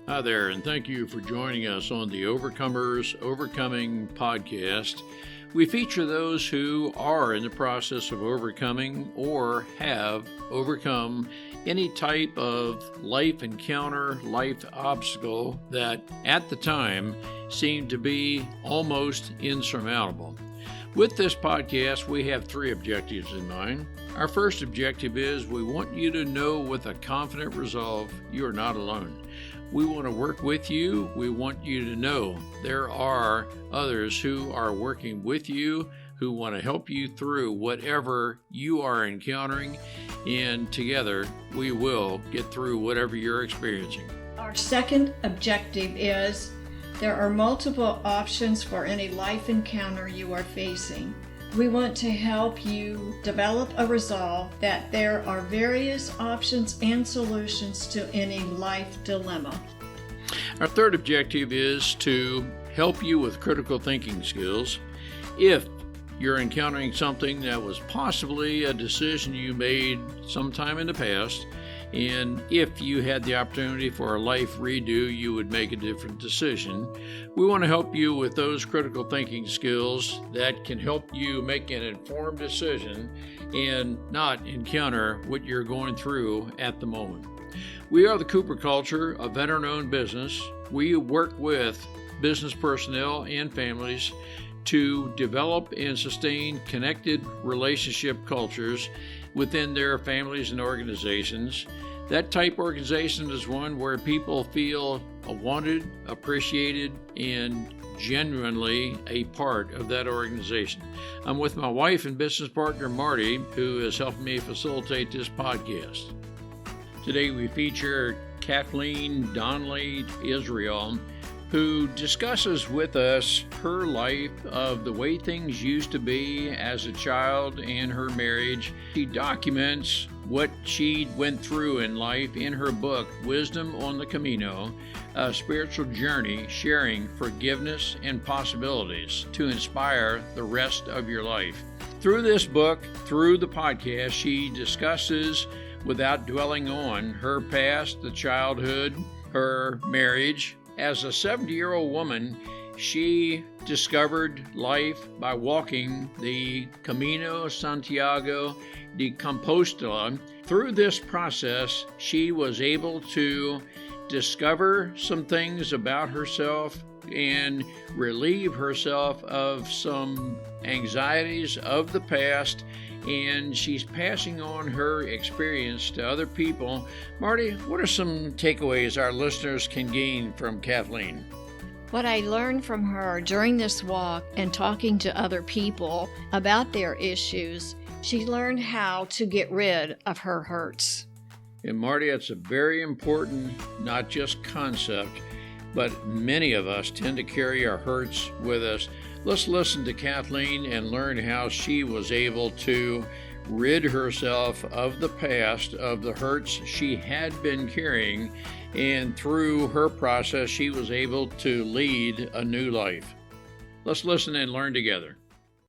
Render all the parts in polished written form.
Hi there, and thank you for joining us on the Overcomers Overcoming podcast. We feature those who are in the process of overcoming or have overcome any type of life encounter, life obstacle that at the time seemed to be almost insurmountable. With this podcast, we have three objectives in mind. Our first objective is we want you to know with a confident resolve you are not alone. We want to work with you. We want you to know there are others who are working with you, who want to help you through whatever you are encountering, and together we will get through whatever you're experiencing. Our second objective is there are multiple options for any life encounter you are facing. We want to help you develop a resolve that there are various options and solutions to any life dilemma. Our third objective is to help you with critical thinking skills. If you're encountering something that was possibly a decision you made sometime in the past, and if you had the opportunity for a life redo, you would make a different decision. We want to help you with those critical thinking skills that can help you make an informed decision and not encounter what you're going through at the moment. We are the Cooper Culture, a veteran-owned business. We work with business personnel and families to develop and sustain connected relationship cultures within their families and organizations. That type organization is one where people feel wanted, appreciated, and genuinely a part of that organization. I'm with my wife and business partner, Marty, who is helping me facilitate this podcast. Today we feature Kathleen Donnelly, Israel, who discusses with us her life of the way things used to be as a child and her marriage. She documents what she went through in life in her book, Wisdom on the Camino, a spiritual journey sharing forgiveness and possibilities to inspire the rest of your life. Through this book, through the podcast, she discusses, without dwelling on, her past, the childhood, her marriage. As a 70-year-old woman, she discovered life by walking the Camino Santiago de Compostela. Through this process, she was able to discover some things about herself and relieve herself of some anxieties of the past, and she's passing on her experience to other people. Marty, what are some takeaways our listeners can gain from Kathleen? What I learned from her during this walk and talking to other people about their issues, she learned how to get rid of her hurts. And Marty, it's a very important, not just concept, but many of us tend to carry our hurts with us. Let's listen to Kathleen and learn how she was able to rid herself of the past, of the hurts she had been carrying, and through her process, she was able to lead a new life. Let's listen and learn together.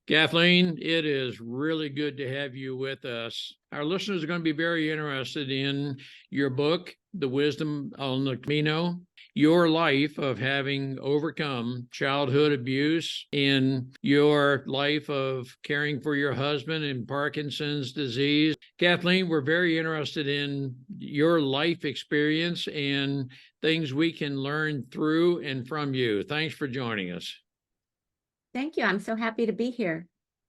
Kathleen, it is really good to have you with us. Our listeners are going to be very interested in your book, The Wisdom on the Camino, your life of having overcome childhood abuse, in your life of caring for your husband and Parkinson's disease. Kathleen, we're very interested in your life experience and things we can learn through and from you. Thanks for joining us. Thank you. I'm so happy to be here.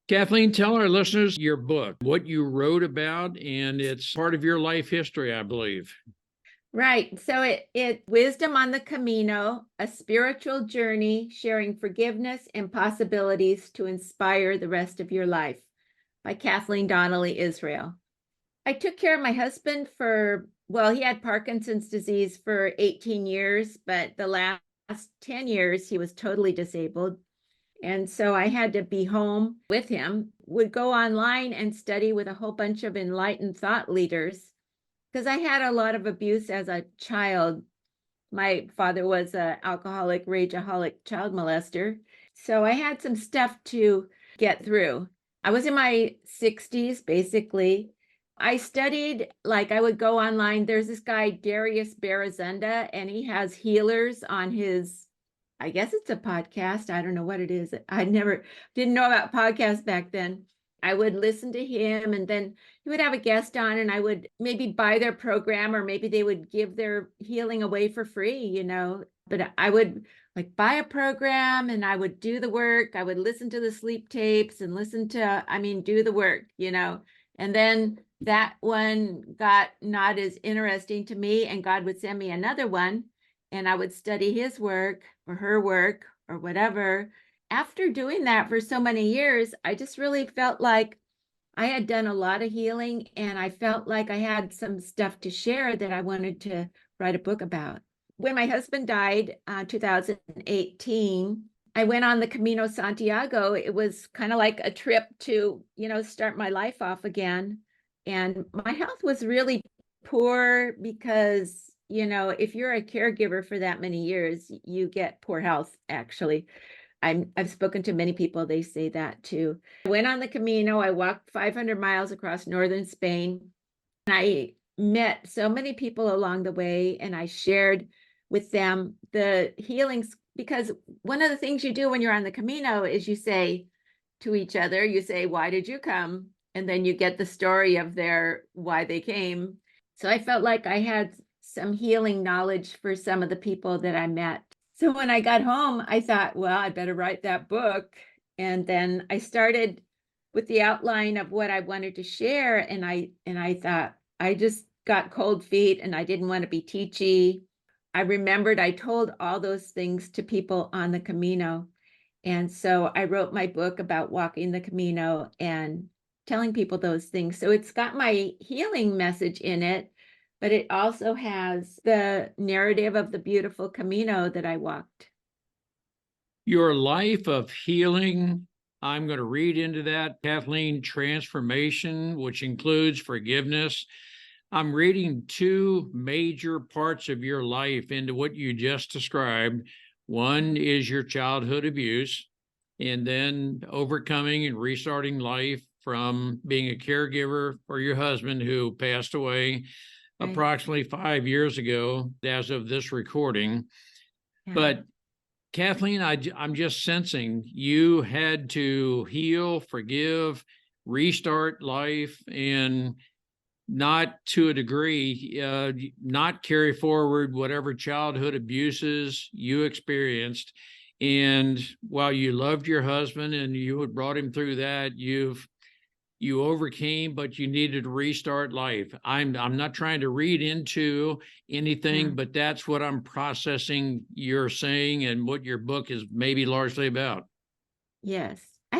Kathleen, tell our listeners your book, what you wrote about, and it's part of your life history, I believe. Right. So it Wisdom on the Camino, a spiritual journey sharing forgiveness and possibilities to inspire the rest of your life, by Kathleen Donnelly, Israel. I took care of my husband he had Parkinson's disease for 18 years, but the last 10 years he was totally disabled. And so I had to be home with him, would go online and study with a whole bunch of enlightened thought leaders, because I had a lot of abuse as a child. My father was an alcoholic, rageaholic child molester. So I had some stuff to get through. I was in my 60s, basically, I studied, like I would go online. There's this guy, Darius Barazenda, and he has healers on his, I guess it's a podcast. I don't know what it is. I never didn't know about podcasts back then. I would listen to him, and then he would have a guest on, and I would maybe buy their program, or maybe they would give their healing away for free, But I would like buy a program and I would do the work. I would listen to the sleep tapes and do the work, And then that one got not as interesting to me, and God would send me another one, and I would study his work or her work or whatever. After doing that for so many years, I just really felt like I had done a lot of healing, and I felt like I had some stuff to share that I wanted to write a book about. When my husband died, 2018, I went on the Camino Santiago. It was kind of like a trip to, start my life off again. And my health was really poor because, if you're a caregiver for that many years, you get poor health, actually. I've spoken to many people, they say that too. I went on the Camino. I walked 500 miles across northern Spain. And I met so many people along the way, and I shared with them the healings, because one of the things you do when you're on the Camino is you say to each other, why did you come? And then you get the story of why they came. So I felt like I had some healing knowledge for some of the people that I met. So when I got home, I thought, well, I better write that book. And then I started with the outline of what I wanted to share. And I thought, I just got cold feet and I didn't want to be teachy. I remembered I told all those things to people on the Camino. And so I wrote my book about walking the Camino and telling people those things. So it's got my healing message in it, but it also has the narrative of the beautiful Camino that I walked. Your life of healing, I'm going to read into that, Kathleen, transformation, which includes forgiveness. I'm reading two major parts of your life into what you just described. One is your childhood abuse, and then overcoming and restarting life from being a caregiver for your husband who passed away approximately 5 years ago as of this recording. Yeah. But Kathleen, I'm just sensing you had to heal, forgive, restart life, and not to a degree, not carry forward whatever childhood abuses you experienced. And while you loved your husband and you had brought him through that, you overcame, but you needed to restart life. I'm not trying to read into anything, but that's what I'm processing you're saying and what your book is maybe largely about. Yes. I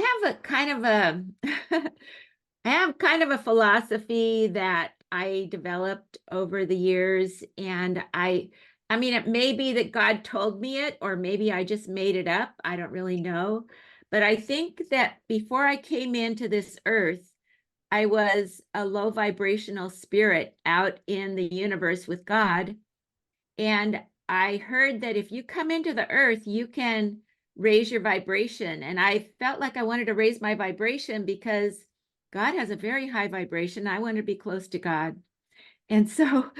have kind of a philosophy that I developed over the years. And it may be that God told me it, or maybe I just made it up. I don't really know. But I think that before I came into this earth, I was a low vibrational spirit out in the universe with God. And I heard that if you come into the earth, you can raise your vibration. And I felt like I wanted to raise my vibration because God has a very high vibration. I want to be close to God. And so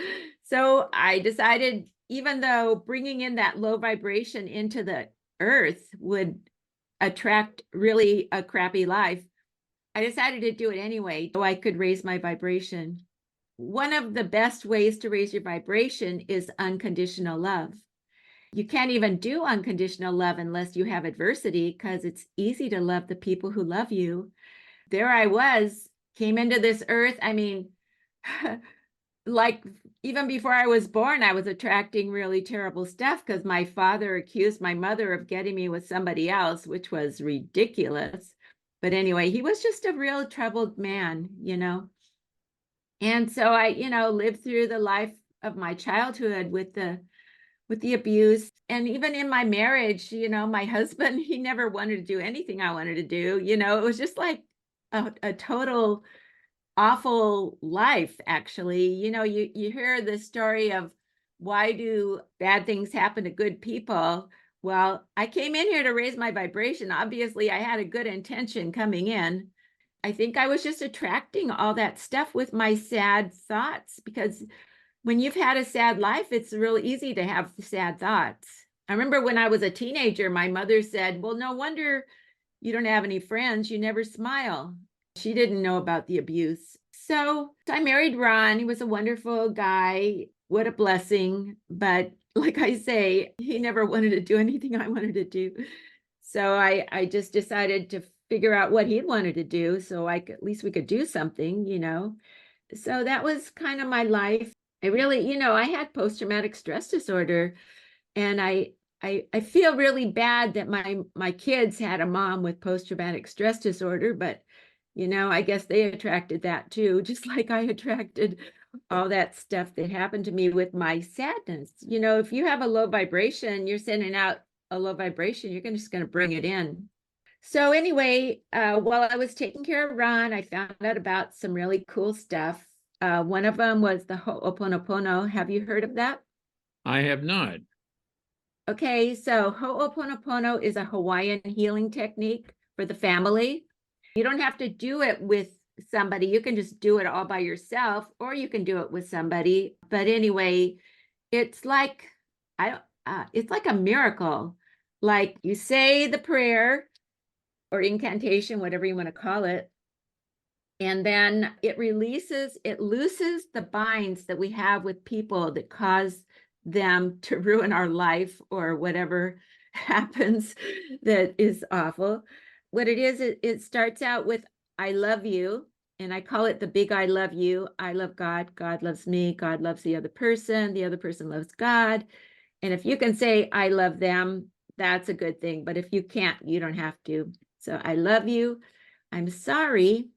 I decided, even though bringing in that low vibration into the earth would attract really a crappy life, I decided to do it anyway, so I could raise my vibration. One of the best ways to raise your vibration is unconditional love. You can't even do unconditional love unless you have adversity, because it's easy to love the people who love you. There I was, came into this earth. Like even before I was born, I was attracting really terrible stuff because my father accused my mother of getting me with somebody else, which was ridiculous. But anyway, he was just a real troubled man, And so I, lived through the life of my childhood with the abuse. And even in my marriage, my husband, he never wanted to do anything I wanted to do. It was just like a total awful life, actually. You hear the story of why do bad things happen to good people? Well, I came in here to raise my vibration. Obviously, I had a good intention coming in. I think I was just attracting all that stuff with my sad thoughts, because when you've had a sad life, it's really easy to have sad thoughts. I remember when I was a teenager, my mother said, well, no wonder you don't have any friends. You never smile. She didn't know about the abuse. So I married Ron. He was a wonderful guy. What a blessing. But like I say, he never wanted to do anything I wanted to do. So I just decided to figure out what he wanted to do, so at least we could do something, So that was kind of my life. I really, I had post-traumatic stress disorder, and I feel really bad that my kids had a mom with post-traumatic stress disorder, but I guess they attracted that too, just like I attracted all that stuff that happened to me with my sadness. If you have a low vibration, you're sending out a low vibration, you're just going to bring it in. So anyway, while I was taking care of Ron, I found out about some really cool stuff. One of them was the Ho'oponopono. Have you heard of that? I have not. Okay, so Ho'oponopono is a Hawaiian healing technique for the family. You don't have to do it with somebody. You can just do it all by yourself, or you can do it with somebody. But anyway, it's like it's like a miracle. Like you say the prayer or incantation, whatever you want to call it, and then it looses the binds that we have with people that cause them to ruin our life or whatever happens that is awful. What it is, it starts out with, I love you. And I call it the big I love you. I love God. God loves me. God loves the other person. The other person loves God. And if you can say, I love them, that's a good thing. But if you can't, you don't have to. So I love you. I'm sorry.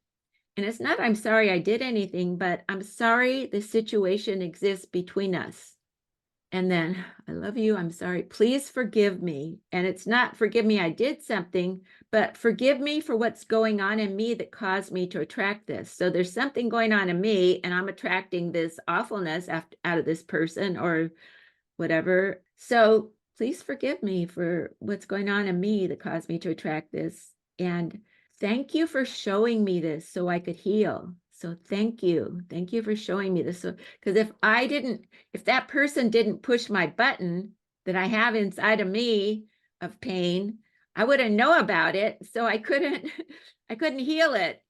And it's not, I'm sorry I did anything, but I'm sorry the situation exists between us. And then, I love you. I'm sorry. Please forgive me. And it's not forgive me, I did something, but forgive me for what's going on in me that caused me to attract this. So there's something going on in me, and I'm attracting this awfulness out of this person or whatever. So please forgive me for what's going on in me that caused me to attract this. And thank you for showing me this so I could heal. So thank you. Thank you for showing me this. So, because if that person didn't push my button that I have inside of me of pain, I wouldn't know about it. So I couldn't heal it,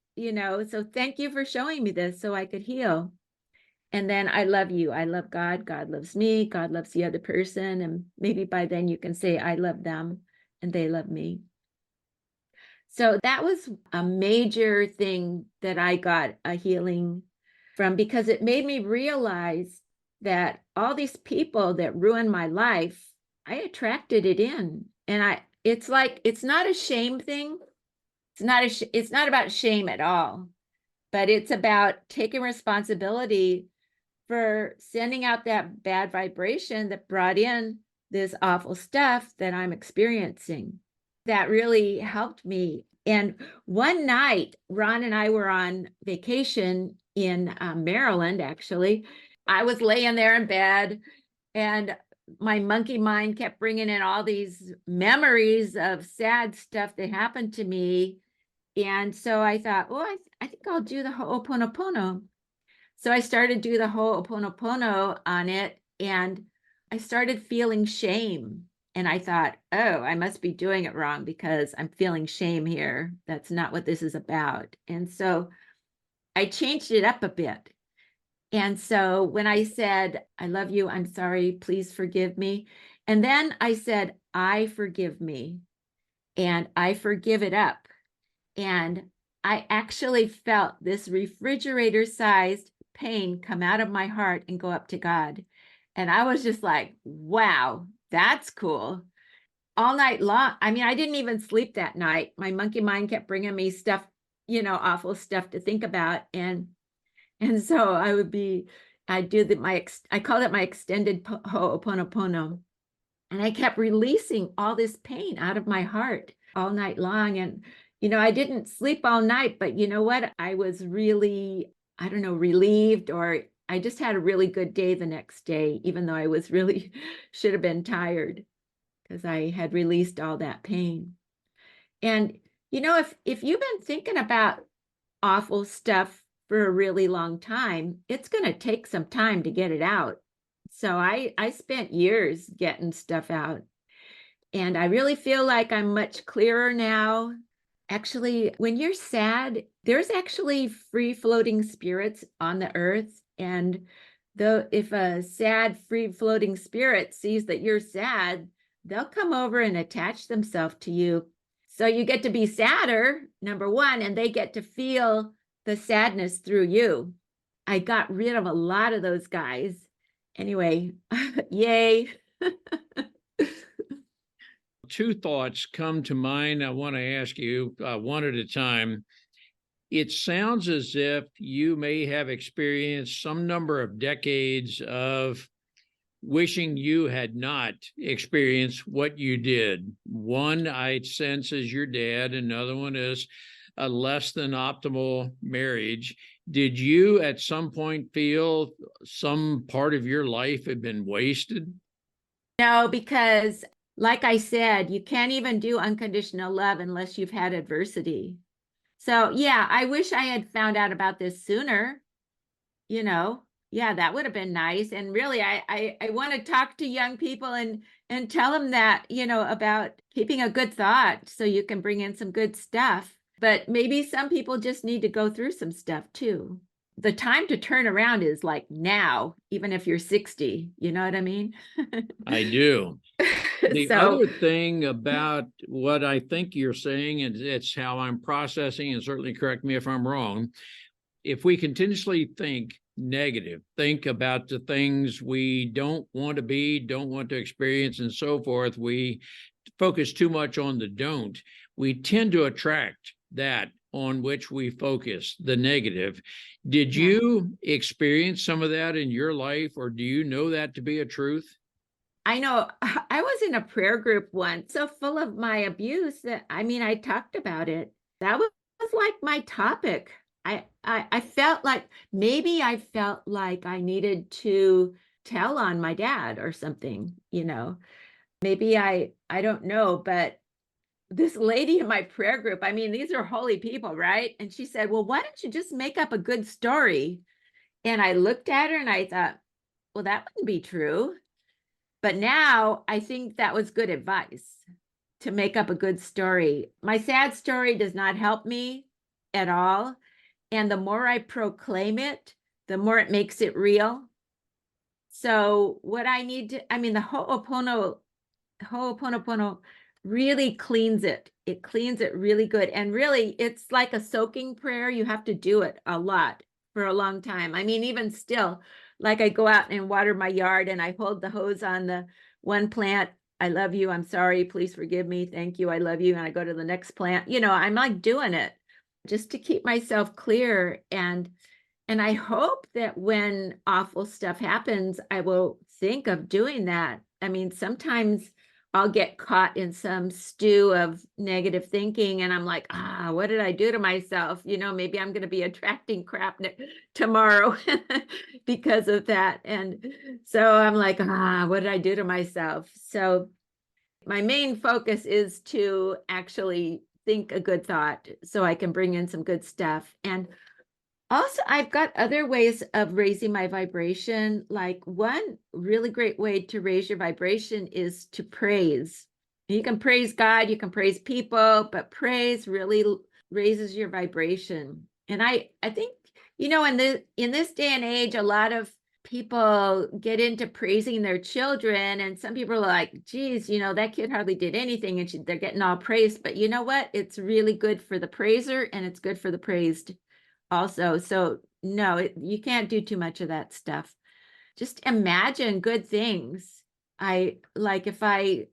So thank you for showing me this so I could heal. And then I love you. I love God. God loves me. God loves the other person. And maybe by then you can say, I love them and they love me. So that was a major thing that I got a healing from, because it made me realize that all these people that ruined my life, I attracted it in. And it's like, it's not a shame thing. It's not about shame at all, but it's about taking responsibility for sending out that bad vibration that brought in this awful stuff that I'm experiencing. That really helped me. And one night, Ron and I were on vacation in Maryland, actually. I was laying there in bed, and my monkey mind kept bringing in all these memories of sad stuff that happened to me. And so I thought, well, I think I'll do the Ho'oponopono. So I started do the Ho'oponopono on it, and I started feeling shame. And I thought, oh, I must be doing it wrong because I'm feeling shame here. That's not what this is about. And so I changed it up a bit. And so when I said, I love you, I'm sorry, please forgive me. And then I said, I forgive me, and I forgive it up. And I actually felt this refrigerator-sized pain come out of my heart and go up to God. And I was just like, wow, that's cool. All night long. I mean, I didn't even sleep that night. My monkey mind kept bringing me stuff, awful stuff to think about. And so I called it my extended Ho'oponopono. And I kept releasing all this pain out of my heart all night long. And, I didn't sleep all night, but you know what? I was really, I don't know, relieved, or I just had a really good day the next day, even though I was really should have been tired because I had released all that pain. And, if you've been thinking about awful stuff for a really long time, it's going to take some time to get it out. So I spent years getting stuff out. And I really feel like I'm much clearer now. Actually, when you're sad, there's actually free floating spirits on the earth. And though if a sad, free floating spirit sees that you're sad, they'll come over and attach themselves to you. So you get to be sadder, number one, and they get to feel the sadness through you. I got rid of a lot of those guys. Anyway, yay. Two thoughts come to mind. I want to ask you one at a time. It sounds as if you may have experienced some number of decades of wishing you had not experienced what you did. One I sense is your dad, another one is a less than optimal marriage. Did you at some point feel some part of your life had been wasted? No, because like I said, you can't even do unconditional love unless you've had adversity. So yeah, I wish I had found out about this sooner. Yeah, that would have been nice. And really, I want to talk to young people and tell them that, about keeping a good thought so you can bring in some good stuff. But maybe some people just need to go through some stuff too. The time to turn around is like now, even if you're 60, you know what I mean? I do. The So, other thing about what I think you're saying, and it's how I'm processing, and certainly correct me if I'm wrong, if we continuously think negative, think about the things we don't want to be, don't want to experience, and so forth, we focus too much on the don't, we tend to attract that on which we focus, the negative. Did yeah. you experience some of that in your life, or do you know that to be a truth? I know I was in a prayer group once, so full of my abuse that I talked about it. That was like my topic. I felt like maybe I felt like I needed to tell on my dad or something. Maybe I don't know, but this lady in my prayer group, these are holy people, right? And she said, "Well, why don't you just make up a good story?" And I looked at her and I thought, well, that wouldn't be true. But now I think that was good advice to make up a good story. My sad story does not help me at all. And the more I proclaim it, the more it makes it real. So what I need to, the Ho'oponopono really cleans it. It cleans it really good. And really, it's like a soaking prayer. You have to do it a lot for a long time. Even still, like I go out and water my yard and I hold the hose on the one plant. I love you. I'm sorry. Please forgive me. Thank you. I love you. And I go to the next plant. I'm like doing it just to keep myself clear. And I hope that when awful stuff happens, I will think of doing that. Sometimes I'll get caught in some stew of negative thinking and I'm like, what did I do to myself? Maybe I'm going to be attracting crap tomorrow because of that. And so I'm like, what did I do to myself? So my main focus is to actually think a good thought so I can bring in some good stuff. And also, I've got other ways of raising my vibration. Like one really great way to raise your vibration is to praise. You can praise God, you can praise people, but praise really raises your vibration. And I think, in this day and age, a lot of people get into praising their children, and some people are like, geez, that kid hardly did anything, and they're getting all praised. But you know what? It's really good for the praiser, and it's good for the praised also. So no, you can't do too much of that stuff. Just imagine good things. I like if I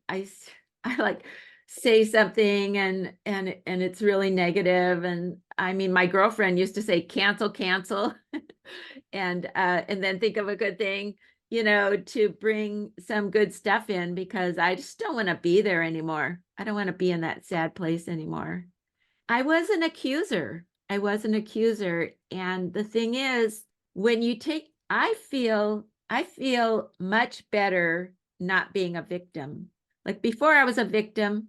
like say something and it's really negative. And my girlfriend used to say cancel and then think of a good thing, to bring some good stuff in, because I just don't want to be there anymore. I don't want to be in that sad place anymore. I was an accuser. And the thing is, when you take, I feel much better not being a victim. Like before I was a victim,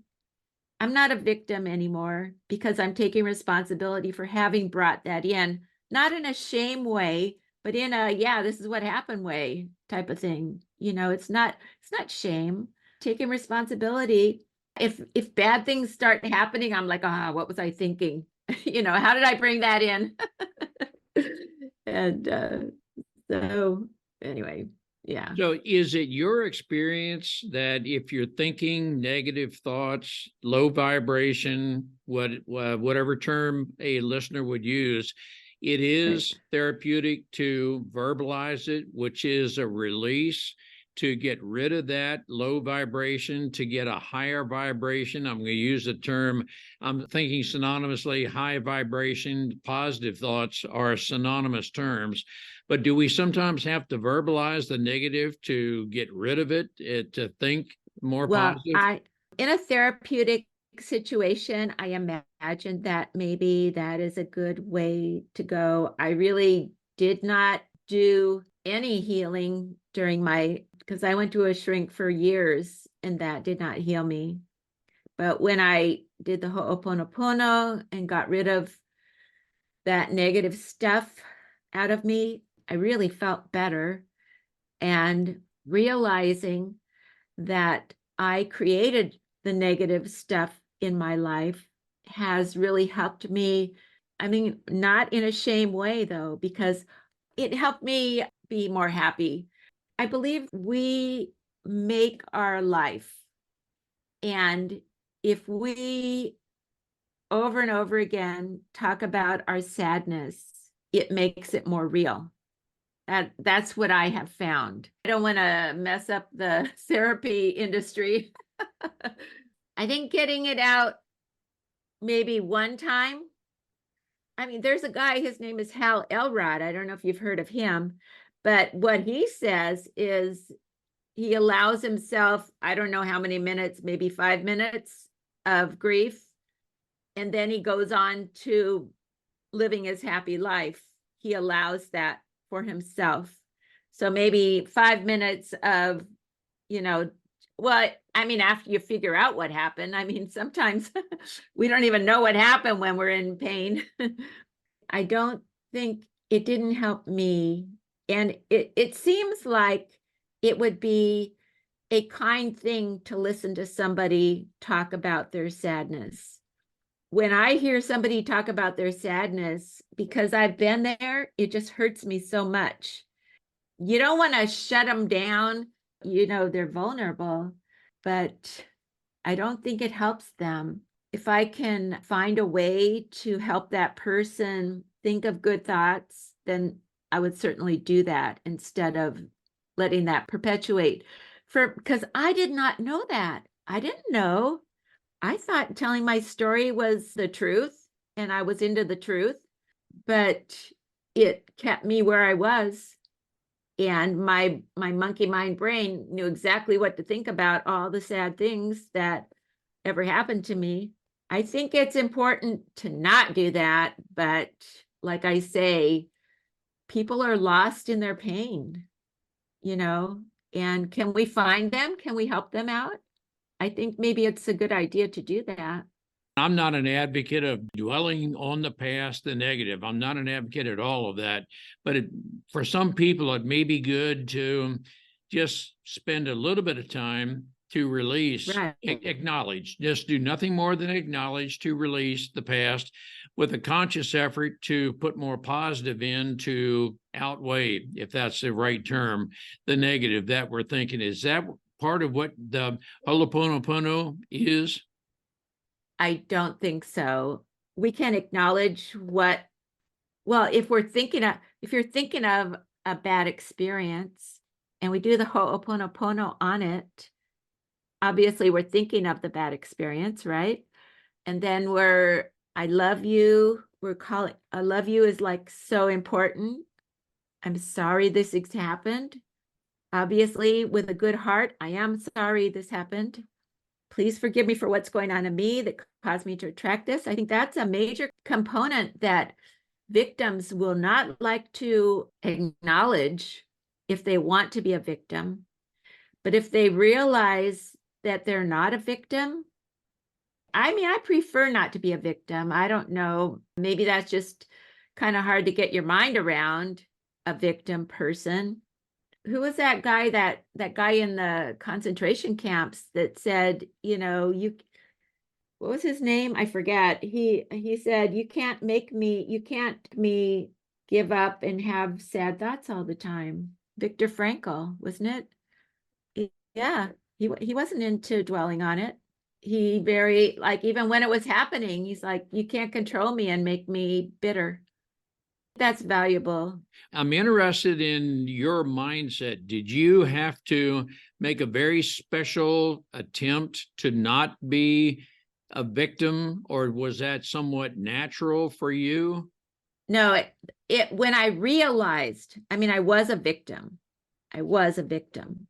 I'm not a victim anymore because I'm taking responsibility for having brought that in, not in a shame way, but in a, yeah, this is what happened way type of thing. It's not shame, taking responsibility. If bad things start happening, I'm like, what was I thinking? How did I bring that in? And so anyway, yeah. So, is it your experience that if you're thinking negative thoughts, low vibration, whatever term a listener would use, it Right. is therapeutic to verbalize it, which is a release to get rid of that low vibration, to get a higher vibration? I'm going to use the term, I'm thinking synonymously, high vibration, positive thoughts are synonymous terms. But do we sometimes have to verbalize the negative to get rid of it, to think more Well, positive? in a therapeutic situation, I imagine that maybe that is a good way to go. I really did not do any healing because I went to a shrink for years and that did not heal me. But when I did the Ho'oponopono and got rid of that negative stuff out of me, I really felt better. And realizing that I created the negative stuff in my life has really helped me. I mean, not in a shame way, though, because it helped me be more happy. I believe we make our life. And if we over and over again talk about our sadness, it makes it more real. That's what I have found. I don't want to mess up the therapy industry. I think getting it out maybe one time. I mean, there's a guy, his name is Hal Elrod. I don't know if you've heard of him, but what he says is he allows himself, I don't know how many minutes, maybe 5 minutes of grief. And then he goes on to living his happy life. He allows that for himself. So maybe 5 minutes of, well, I mean, after you figure out what happened, I mean, sometimes we don't even know what happened when we're in pain. I don't think it didn't help me. And it seems like it would be a kind thing to listen to somebody talk about their sadness. When I hear somebody talk about their sadness, because I've been there, it just hurts me so much. You don't want to shut them down. They're vulnerable, but I don't think it helps them. If I can find a way to help that person think of good thoughts, then I would certainly do that instead of letting that perpetuate. Because I did not know that. I didn't know. I thought telling my story was the truth and I was into the truth, but it kept me where I was. And my monkey mind brain knew exactly what to think about all the sad things that ever happened to me. I think it's important to not do that, but like I say, people are lost in their pain, and can we find them? Can we help them out? I think maybe it's a good idea to do that. I'm not an advocate of dwelling on the past, the negative. I'm not an advocate at all of that. But for some people, it may be good to just spend a little bit of time to release, Right. acknowledge, just do nothing more than acknowledge, to release the past with a conscious effort to put more positive in to outweigh, if that's the right term, the negative that we're thinking. Is that part of what the Ho'oponopono is? I don't think so. We can acknowledge if you're thinking of a bad experience and we do the Ho'oponopono on it, obviously we're thinking of the bad experience, right? And then I love you. I love you is like so important. I'm sorry this happened. Obviously, with a good heart, I am sorry this happened. Please forgive me for what's going on in me that caused me to attract this. I think that's a major component that victims will not like to acknowledge if they want to be a victim. But if they realize that they're not a victim, I mean, I prefer not to be a victim. I don't know. Maybe that's just kind of hard to get your mind around, a victim person. Who was that guy in the concentration camps that said, what was his name? I forget. He said, you can't me give up and have sad thoughts all the time. Viktor Frankl, wasn't it? Yeah, he wasn't into dwelling on it. He very, like, even when it was happening, he's like, you can't control me and make me bitter. That's valuable. I'm interested in your mindset. Did you have to make a very special attempt to not be a victim, or was that somewhat natural for you? No, it when I realized, I mean, I was a victim. I was a victim.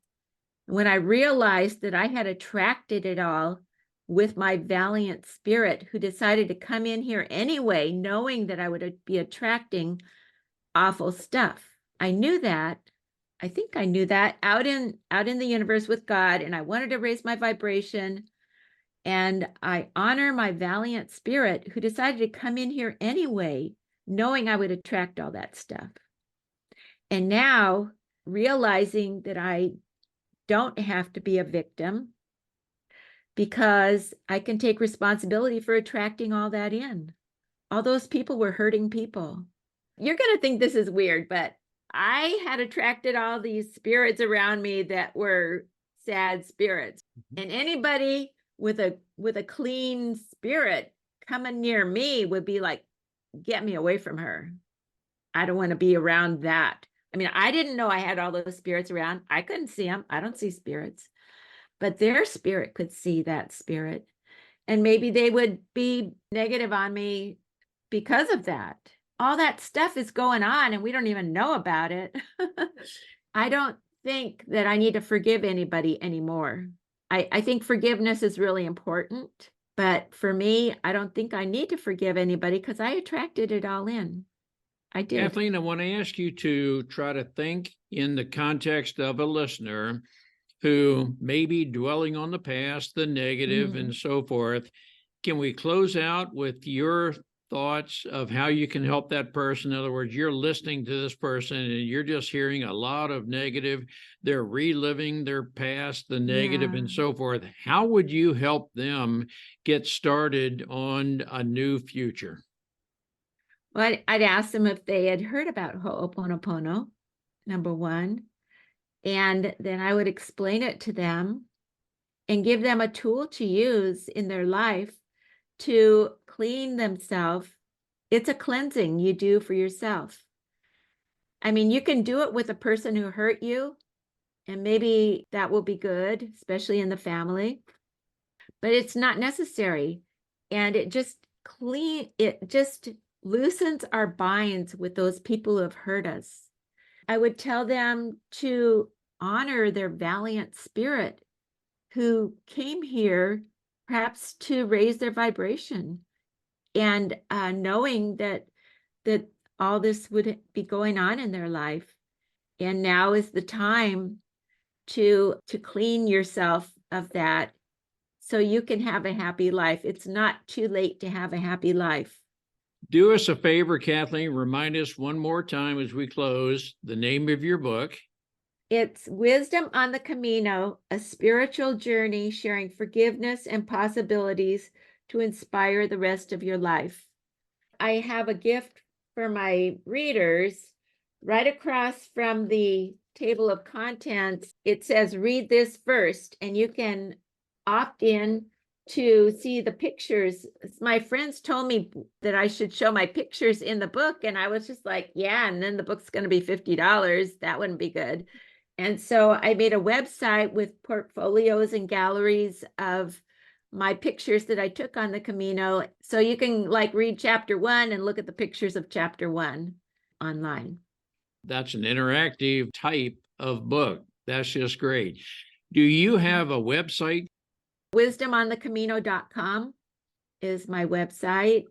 When I realized that I had attracted it all with my valiant spirit, who decided to come in here anyway, knowing that I would be attracting awful stuff. I knew that. I think I knew that out in the universe with God, and I wanted to raise my vibration. And I honor my valiant spirit who decided to come in here anyway, knowing I would attract all that stuff. And now realizing that I don't have to be a victim, because I can take responsibility for attracting all that in. All those people were hurting people. You're going to think this is weird, but I had attracted all these spirits around me that were sad spirits. And anybody with a clean spirit coming near me would be like, get me away from her. I don't want to be around that. I mean, I didn't know I had all those spirits around. I couldn't see them. I don't see spirits. But their spirit could see that spirit. And maybe they would be negative on me because of that. All that stuff is going on and we don't even know about it. I don't think that I need to forgive anybody anymore. I think forgiveness is really important. But for me, I don't think I need to forgive anybody because I attracted it all in. I did. Kathleen, I want to ask you to try to think in the context of a listener who may be dwelling on the past, the negative, and so forth. Can we close out with your thoughts of how you can help that person? In other words, you're listening to this person and you're just hearing a lot of negative. They're reliving their past, the negative, and so forth. How would you help them get started on a new future? Well, I'd ask them if they had heard about Ho'oponopono, number one. And then I would explain it to them and give them a tool to use in their life to clean themselves. It's a cleansing you do for yourself. I mean, you can do it with a person who hurt you, and maybe that will be good, especially in the family, but it's not necessary. And it just loosens our binds with those people who have hurt us. I would tell them to honor their valiant spirit who came here perhaps to raise their vibration, and knowing that all this would be going on in their life. And now is the time to clean yourself of that so you can have a happy life. It's not too late to have a happy life. Do us a favor, Kathleen. Remind us one more time as we close the name of your book. It's Wisdom on the Camino, a spiritual journey sharing forgiveness and possibilities to inspire the rest of your life. I have a gift for my readers. Right across from the table of contents, it says, read this first, and you can opt in to see the pictures. My friends told me that I should show my pictures in the book, and I was just like, yeah, and then the book's going to be $50. That wouldn't be good. And so I made a website with portfolios and galleries of my pictures that I took on the Camino. So you can read chapter 1 and look at the pictures of chapter 1 online. That's an interactive type of book. That's just great. Do you have a website? Wisdomonthecamino.com is my website.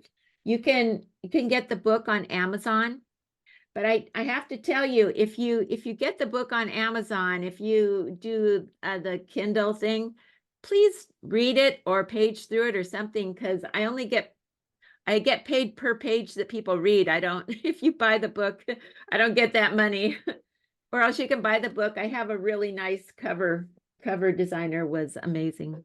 You can get the book on Amazon. But I have to tell you, if you get the book on Amazon, if you do the Kindle thing, please read it or page through it or something, because I get paid per page that people read. I don't, if you buy the book, I don't get that money. Or else you can buy the book. I have a really nice cover designer, was amazing.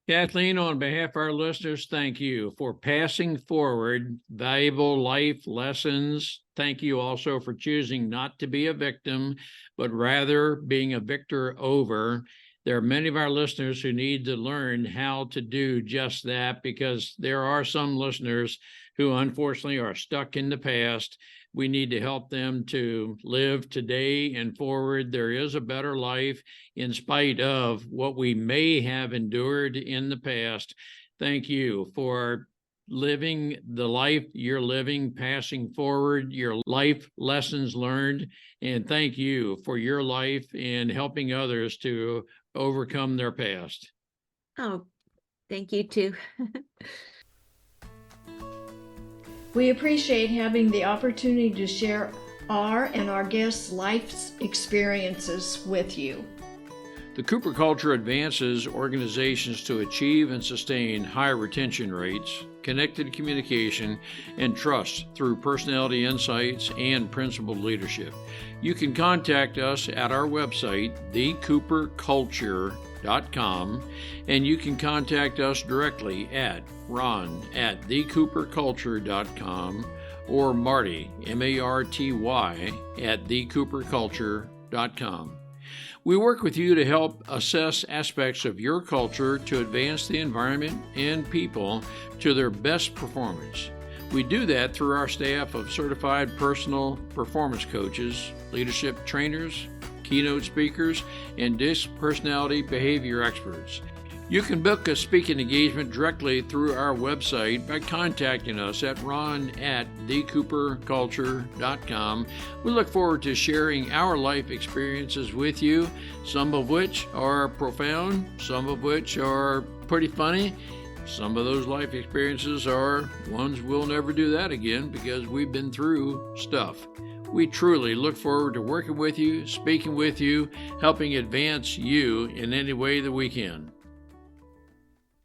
Kathleen, on behalf of our listeners, thank you for passing forward valuable life lessons. Thank you also for choosing not to be a victim, but rather being a victor over. There are many of our listeners who need to learn how to do just that, because there are some listeners who unfortunately are stuck in the past. We need to help them to live today and forward. There is a better life in spite of what we may have endured in the past. Thank you for living the life you're living, passing forward your life lessons learned. And thank you for your life and helping others to overcome their past. Oh, thank you too. We appreciate having the opportunity to share our and our guests' life experiences with you. The Cooper Culture advances organizations to achieve and sustain high retention rates, connected communication, and trust through personality insights and principled leadership. You can contact us at our website, thecooperculture.com, and you can contact us directly at ron@thecooperculture.com or Marty, Marty, at thecooperculture.com. We work with you to help assess aspects of your culture to advance the environment and people to their best performance. We do that through our staff of certified personal performance coaches, leadership trainers, keynote speakers, and DISC personality behavior experts. You can book a speaking engagement directly through our website by contacting us at ron@thecooperculture.com. We look forward to sharing our life experiences with you, some of which are profound, some of which are pretty funny. Some of those life experiences are ones we'll never do that again because we've been through stuff. We truly look forward to working with you, speaking with you, helping advance you in any way that we can.